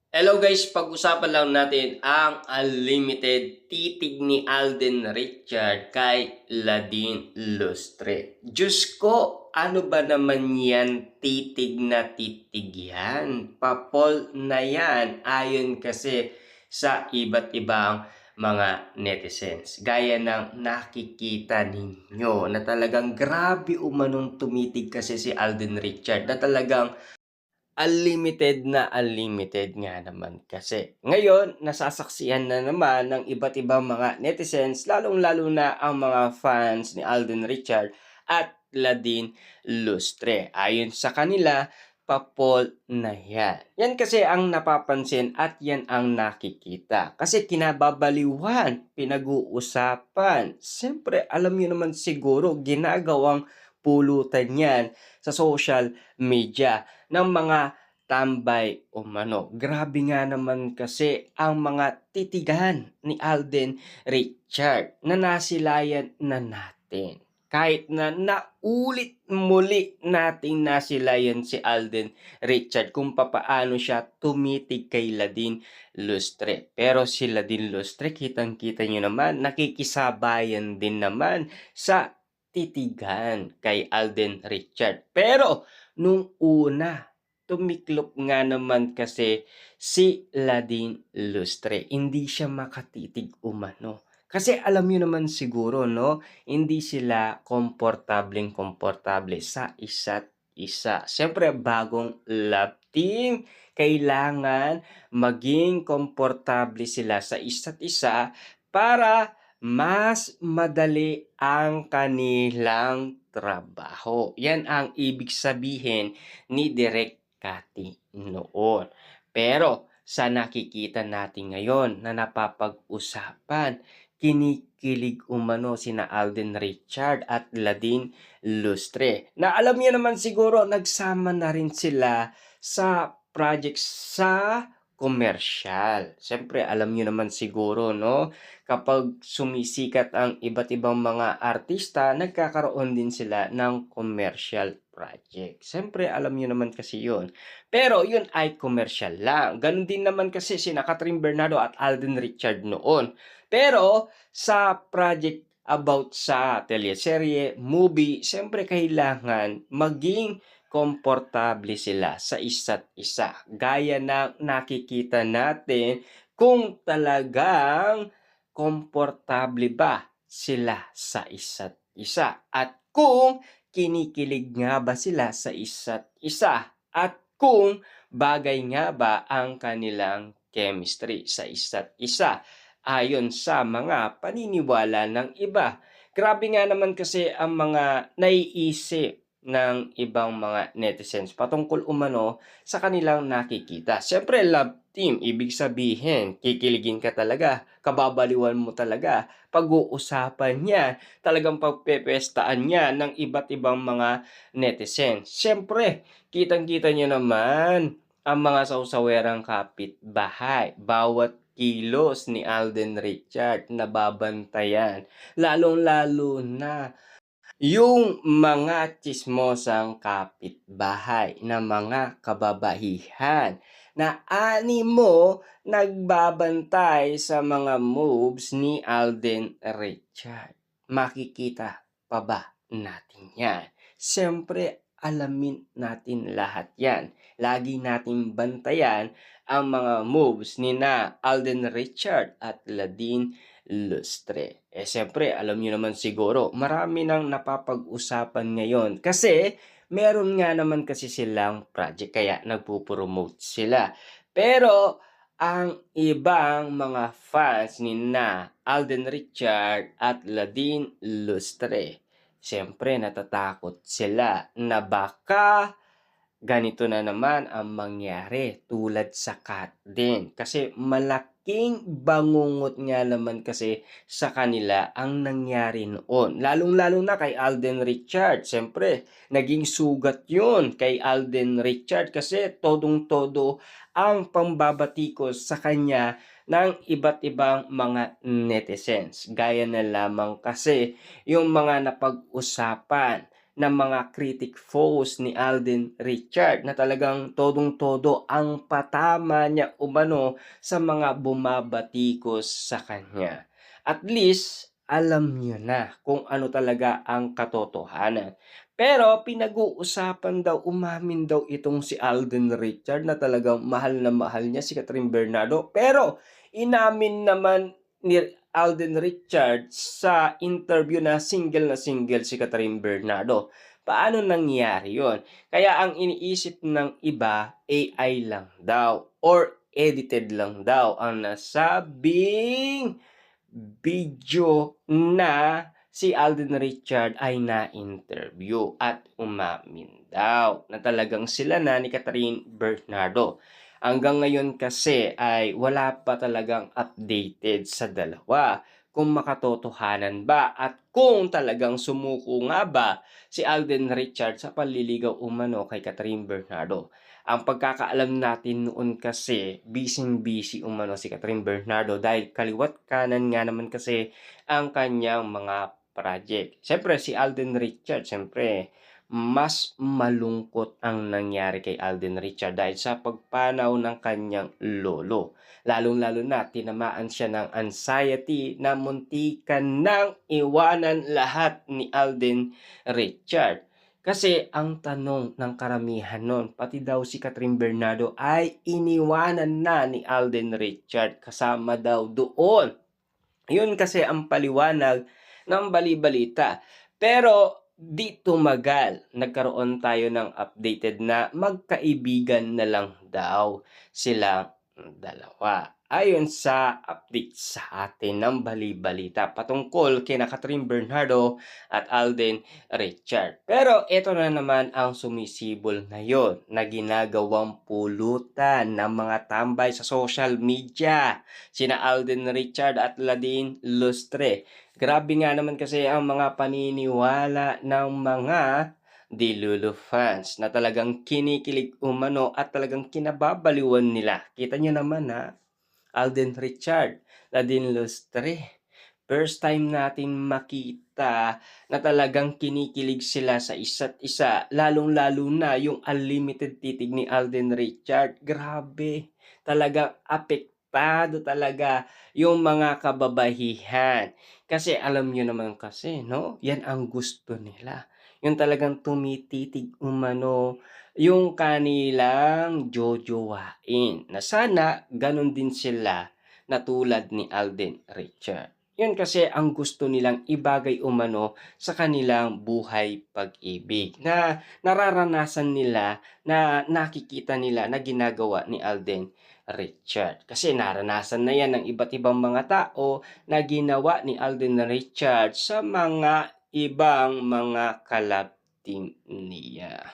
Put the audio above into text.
Hello guys, pag-usapan lang natin ang unlimited titig ni Alden Richard kay Ladine Lustre. Diyos ko, ano ba naman yan titig na titig yan? Papol na yan ayon kasi sa iba't ibang mga netizens. Gaya ng nakikita ninyo na talagang grabe umanong tumitig kasi si Alden Richard na talagang unlimited nga naman kasi. Ngayon, nasasaksihan na naman ng iba't ibang mga netizens, lalong-lalo na ang mga fans ni Alden Richard at Ladine Lustre. Ayon sa kanila, papol na yan. Yan kasi ang napapansin at yan ang nakikita. Kasi kinababaliwan, pinag-uusapan. Siyempre, alam niyo naman siguro, ginagawang pulutan yan sa social media ng mga tambay umano. Grabe nga naman kasi ang mga titigan ni Alden Richard na nasilayan na natin. Kahit na naulit muli nating nasilayan si Alden Richard kung papaano siya tumitig kay Ladine Lustre. Pero si Ladine Lustre, kitang-kita nyo naman, nakikisabayan din naman sa titigan kay Alden Richard. Pero nung una, tumiklop nga naman kasi si Ladine Lustre. Hindi siya makatitig umano. Kasi alam niyo naman siguro, no, hindi sila komportableng-komportable sa isa't isa. Siyempre, bagong love team, kailangan maging komportable sila sa isa't isa para mas madali ang kanilang trabaho. Yan ang ibig sabihin ni Direk Cathy noon. Pero sa nakikita natin ngayon na napapag-usapan, kinikilig umano sina Alden Richard at Ladine Lustre. Na alam niyo naman siguro, nagsama na rin sila sa project sa komersyal. Siyempre, alam niyo naman siguro, no? Kapag sumisikat ang iba't ibang mga artista, nagkakaroon din sila ng commercial project. Siyempre, alam niyo naman kasi yun. Pero yun ay commercial lang. Ganun din naman kasi sina Catherine Bernardo at Alden Richard noon. Pero sa project about sa teleserye, movie, siyempre kailangan maging komportable sila sa isa't isa. Gaya ng nakikita natin kung talagang komportable ba sila sa isa't isa at kung kinikilig nga ba sila sa isa't isa at kung bagay nga ba ang kanilang chemistry sa isa't isa ayon sa mga paniniwala ng iba. Grabe nga naman kasi ang mga naiisip ng ibang mga netizens patungkol umano sa kanilang nakikita. Siyempre, love team, ibig sabihin, kikiligin ka talaga, kababaliwan mo talaga, pag-uusapan niya, talagang pagpepestaan niya ng iba't ibang mga netizens. Siyempre, kitang-kita niyo naman ang mga sausawerang kapitbahay. Bawat kilos ni Alden Richard nababantayan, lalong-lalo na yung mga tsismosang kapitbahay na mga kababaihan na animo nagbabantay sa mga moves ni Alden Richard. Makikita pa ba natin yan? Siyempre, alamin natin lahat yan. Lagi natin bantayan ang mga moves ni na Alden Richard at Ladine Lustre. Siyempre, alam niyo naman siguro, marami nang napapag-usapan ngayon kasi meron nga naman kasi silang project kaya nagpo-promote sila. Pero ang ibang mga fans ni na Alden Richard at Ladine Lustre, siyempre natatakot sila na baka ganito na naman ang mangyari tulad sa cat din. Kasi malaking bangungot nga naman kasi sa kanila ang nangyari noon. Lalong-lalo na kay Alden Richard. Siyempre, naging sugat yun kay Alden Richard kasi todong-todo ang pambabatikos sa kanya ng iba't ibang mga netizens. Gaya na lamang kasi yung mga napag-usapan ng mga critic foes ni Alden Richard na talagang todong-todo ang patama niya umano sa mga bumabatikos sa kanya. At least, alam niyo na kung ano talaga ang katotohanan. Pero pinag-uusapan daw, umamin daw itong si Alden Richard na talagang mahal na mahal niya si Catherine Bernardo. Pero inamin naman ni Alden Richards sa interview na single si Catherine Bernardo. Paano nangyari yon? Kaya ang iniisip ng iba, AI lang daw or edited lang daw ang nasabing video na si Alden Richard ay na-interview at umamin daw na talagang sila na ni Catherine Bernardo. Hanggang ngayon kasi ay wala pa talagang updated sa dalawa kung makatotohanan ba at kung talagang sumuko nga ba si Alden Richard sa panliligaw umano kay Catherine Bernardo. Ang pagkakaalam natin noon kasi, busy umano si Catherine Bernardo dahil kaliwat kanan nga naman kasi ang kanyang mga project. Siyempre si Alden Richard, siyempre mas malungkot ang nangyari kay Alden Richard dahil sa pagpanaw ng kanyang lolo. Lalong-lalo na tinamaan siya ng anxiety na muntikan nang iwanan lahat ni Alden Richard. Kasi ang tanong ng karamihan nun, pati daw si Catherine Bernardo ay iniwanan na ni Alden Richard kasama daw doon. Yun kasi ang paliwanag ng bali-balita. Pero di tumagal, nagkaroon tayo ng updated na magkaibigan na lang daw silang dalawa. Ayon sa update sa atin ng bali-balita patungkol kina Catherine Bernardo at Alden Richard. Pero ito na naman ang sumisibol ngayon na ginagawang pulutan ng mga tambay sa social media. Sina Alden Richard at Ladine Lustre. Grabe nga naman kasi ang mga paniniwala ng mga Dilulu fans na talagang kinikilig umano at talagang kinababaliwan nila. Kita nyo naman ha, Alden Richard, Ladine Lustre. First time natin makita na talagang kinikilig sila sa isa't isa, lalong-lalo na yung unlimited titig ni Alden Richard. Grabe, talagang apektado talaga yung mga kababahihan. Kasi alam nyo naman kasi, no? Yan ang gusto nila. Yung talagang tumititig umano yung kanilang jojowain. Na sana ganun din sila na tulad ni Alden Richard. Yun kasi ang gusto nilang ibagay umano sa kanilang buhay pag-ibig na nararanasan nila na nakikita nila na ginagawa ni Alden Richard. Kasi naranasan na yan ng iba't ibang mga tao na ginawa ni Alden Richard sa mga ibang mga kalab team niya.